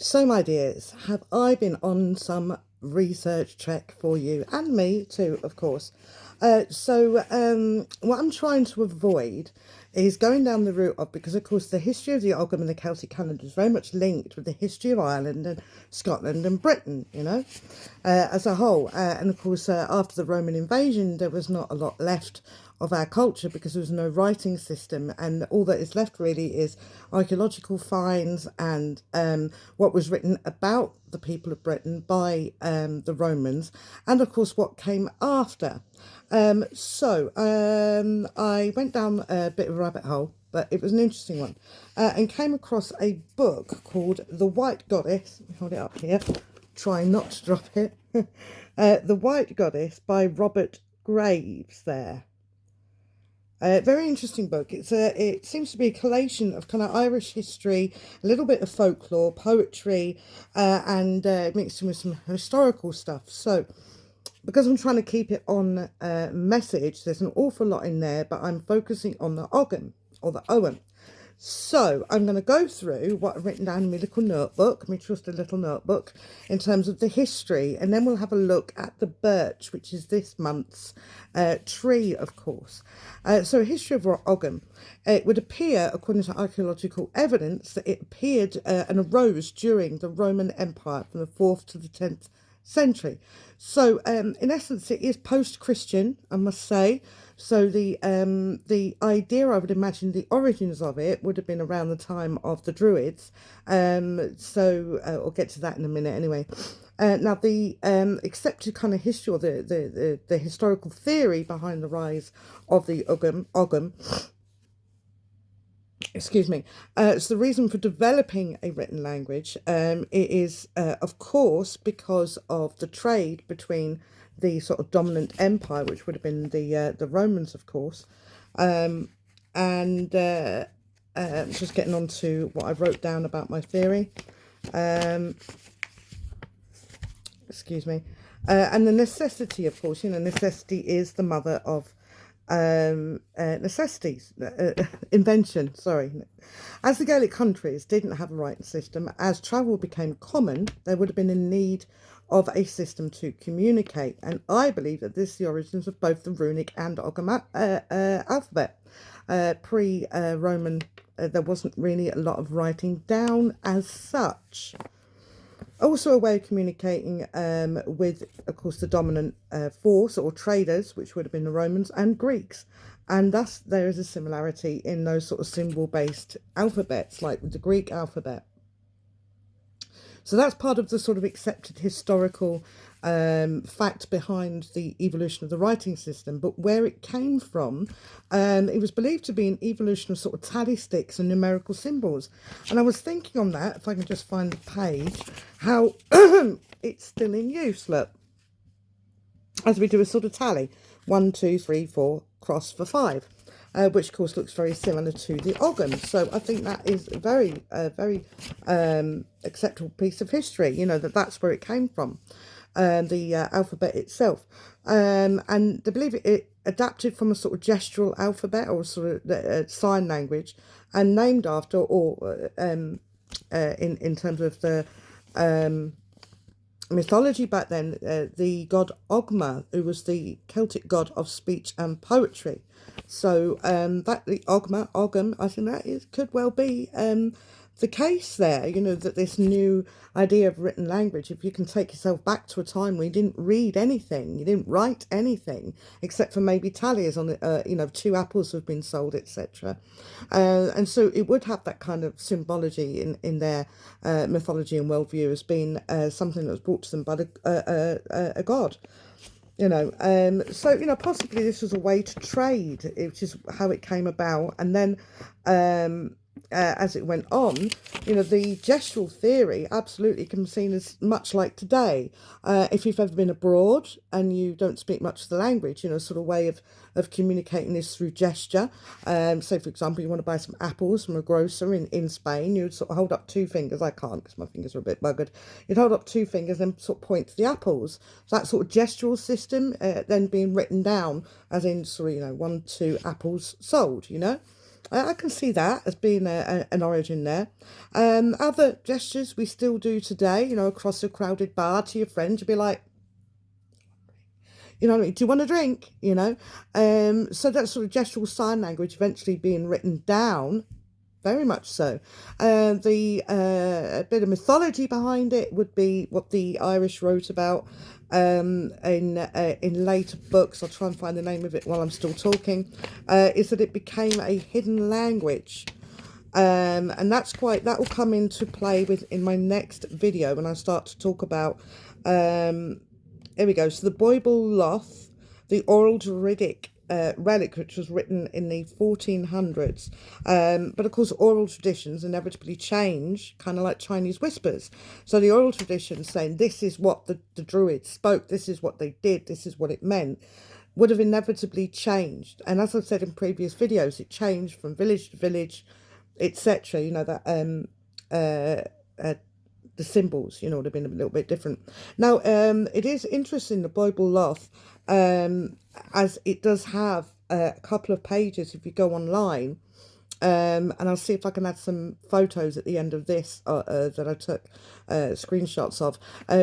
So, my dears, have I been on some research trek for you and me too, of course? What I'm trying to avoid is going down the route of, because of course the history of the Ogham and the Celtic calendar is very much linked with the history of Ireland and Scotland and Britain, as a whole. And of course, after the Roman invasion, there was not a lot left of our culture because there was no writing system, and all that is left really is archaeological finds and what was written about the people of Britain by the Romans, and of course what came after. I went down a bit of a rabbit hole, but it was an interesting one, and came across a book called The White Goddess. Let me hold it up here, try not to drop it. The White Goddess by Robert Graves there. Very interesting book. It seems to be a collation of kind of Irish history, a little bit of folklore, poetry, and mixed in with some historical stuff. So, because I'm trying to keep it on message, there's an awful lot in there, but I'm focusing on the Ogham or the Owen. So I'm going to go through what I've written down in my little notebook, my trusty little notebook, in terms of the history, and then we'll have a look at the birch, which is this month's tree, of course. So history of Ogham. It would appear, according to archaeological evidence, that it appeared and arose during the Roman Empire from the 4th to the 10th century. So in essence, it is post-Christian, I must say. So the idea, I would imagine, the origins of it would have been around the time of the Druids. I'll get to that in a minute anyway. Now, the accepted kind of history, or the historical theory behind the rise of the Ogham, excuse me, it's the reason for developing a written language. It is, of course, because of the trade between the sort of dominant empire, which would have been the Romans, of course. Just getting on to what I wrote down about my theory. Excuse me. And the necessity, of course, necessity is the mother of necessities, invention, sorry. As the Gaelic countries didn't have a writing system, as travel became common, there would have been a need of a system to communicate, and I believe that this is the origins of both the runic and Ogham alphabet. Pre-Roman, there wasn't really a lot of writing down as such. Also a way of communicating with, of course, the dominant force or traders, which would have been the Romans and Greeks. And thus there is a similarity in those sort of symbol-based alphabets, like with the Greek alphabet. So that's part of the sort of accepted historical fact behind the evolution of the writing system. But where it came from, it was believed to be an evolution of sort of tally sticks and numerical symbols. And I was thinking on that, if I can just find the page, how it's still in use, look. As we do a sort of tally, 1, 2, 3, 4, cross for 5. Which of course looks very similar to the Ogham. So I think that is a very acceptable piece of history, that's where it came from, the alphabet itself. And they believe it adapted from a sort of gestural alphabet or sort of sign language, and named after, or in terms of the mythology back then, the god Ogma, who was the Celtic god of speech and poetry. So that the Ogham, I think that could well be the case there, that this new idea of written language, if you can take yourself back to a time where you didn't read anything, you didn't write anything, except for maybe tallies on, 2 apples have been sold, etc. And so it would have that kind of symbology in their mythology and worldview as being something that was brought to them by a god. Possibly this was a way to trade, which is how it came about. And then as it went on, the gestural theory absolutely can be seen as much like today. If you've ever been abroad and you don't speak much of the language, sort of way of communicating this through gesture. So, for example, you want to buy some apples from a grocer in Spain, you'd sort of hold up 2 fingers. I can't because my fingers are a bit buggered. You'd hold up 2 fingers and sort of point to the apples. So that sort of gestural system then being written down as in, 1, 2 apples sold, I can see that as being an origin there. Other gestures we still do today, across a crowded bar to your friend, you'd be like, do you want a drink? So that sort of gestural sign language eventually being written down, very much so. The a bit of mythology behind it would be what the Irish wrote about in later books. I'll try and find the name of it while I'm still talking. Is that it became a hidden language. And that will come into play in my next video when I start to talk about here we go. So the Bible Loth, the oral Druidic relic, which was written in the 1400s. But of course, oral traditions inevitably change, kind of like Chinese whispers. So the oral tradition saying this is what the Druids spoke, this is what they did, this is what it meant, would have inevitably changed. And as I've said in previous videos, it changed from village to village, etc. The symbols, would have been a little bit different. Now, it is interesting, the Bible Loth, as it does have a couple of pages if you go online. And I'll see if I can add some photos at the end of this that I took screenshots of,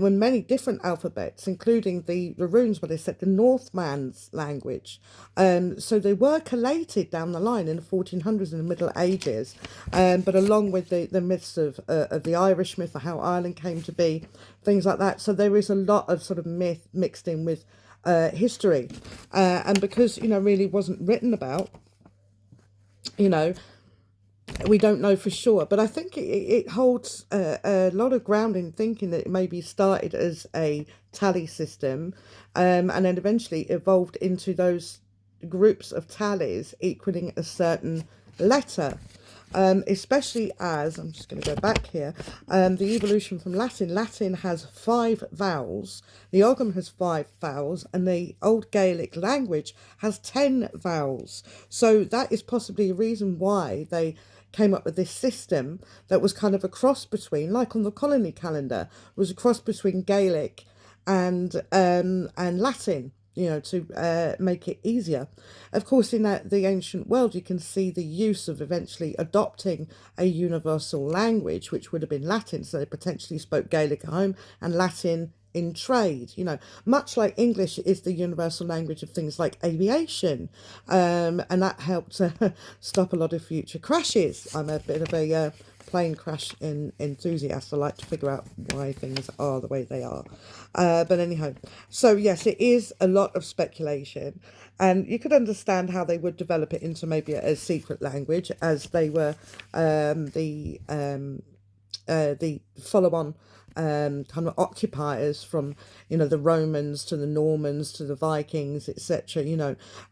when many different alphabets, including the runes, where they said the Northman's language. So they were collated down the line in the 1400s and the Middle Ages, but along with the myths of the Irish myth, of how Ireland came to be, things like that. So there is a lot of sort of myth mixed in with history, and because really wasn't written about, we don't know for sure, but I think it holds a lot of ground in thinking that it maybe started as a tally system, and then eventually evolved into those groups of tallies equaling a certain letter. Especially as, I'm just going to go back here, the evolution from Latin. Latin has 5 vowels, the Ogham has 5 vowels, and the Old Gaelic language has 10 vowels. So that is possibly a reason why they came up with this system that was kind of a cross between, like on the colony calendar, was a cross between Gaelic and Latin, to make it easier. Of course, in the ancient world, you can see the use of eventually adopting a universal language, which would have been Latin. So they potentially spoke Gaelic at home and Latin in trade, much like English is the universal language of things like aviation. And that helped stop a lot of future crashes. I'm a bit of a plane crash enthusiast. I like to figure out why things are the way they are. But anyhow, so yes, it is a lot of speculation, and you could understand how they would develop it into maybe a secret language, as they were the follow-on kind of occupiers from the Romans to the Normans to the Vikings, etc.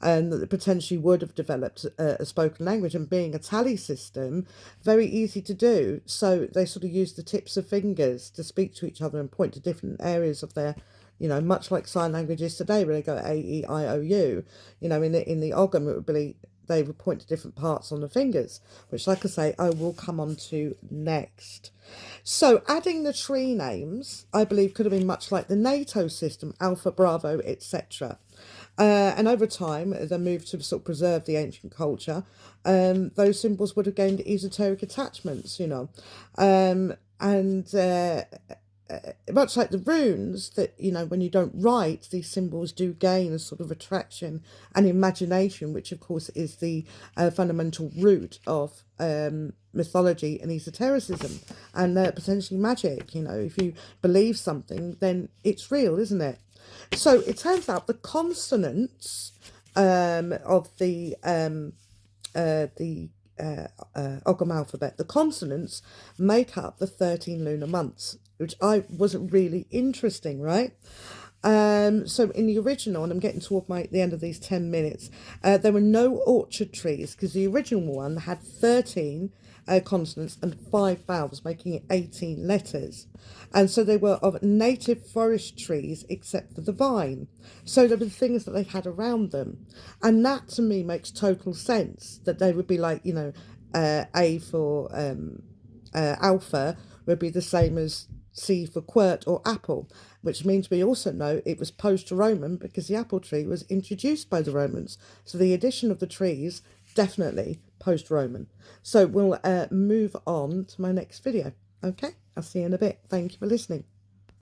And that potentially would have developed a spoken language, and being a tally system, very easy to do. So they sort of use the tips of fingers to speak to each other and point to different areas of their, much like sign languages today, where they go A, E, I, O, U. In the Ogham, it would be they would point to different parts on the fingers, which, like I say, I will come on to next. So adding the tree names, I believe, could have been much like the NATO system, Alpha, Bravo, etc. And over time, they moved to sort of preserve the ancient culture. Those symbols would have gained esoteric attachments, much like the runes, that when you don't write, these symbols do gain a sort of attraction and imagination, which of course is the fundamental root of mythology and esotericism, and potentially magic. If you believe something, then it's real, isn't it? So it turns out the consonants of the Ogham alphabet, the consonants make up the 13 lunar months, which wasn't really interesting, right? So in the original, and I'm getting toward the end of these 10 minutes, there were no orchard trees, because the original one had 13 consonants and 5 vowels, making it 18 letters. And so they were of native forest trees, except for the vine. So there were things that they had around them. And that, to me, makes total sense, that they would be like, A for alpha would be the same as C for quert or apple, which means we also know it was post-Roman, because the apple tree was introduced by the Romans. So the addition of the trees definitely post-Roman. So we'll move on to my next video. Okay, I'll see you in a bit. Thank you for listening.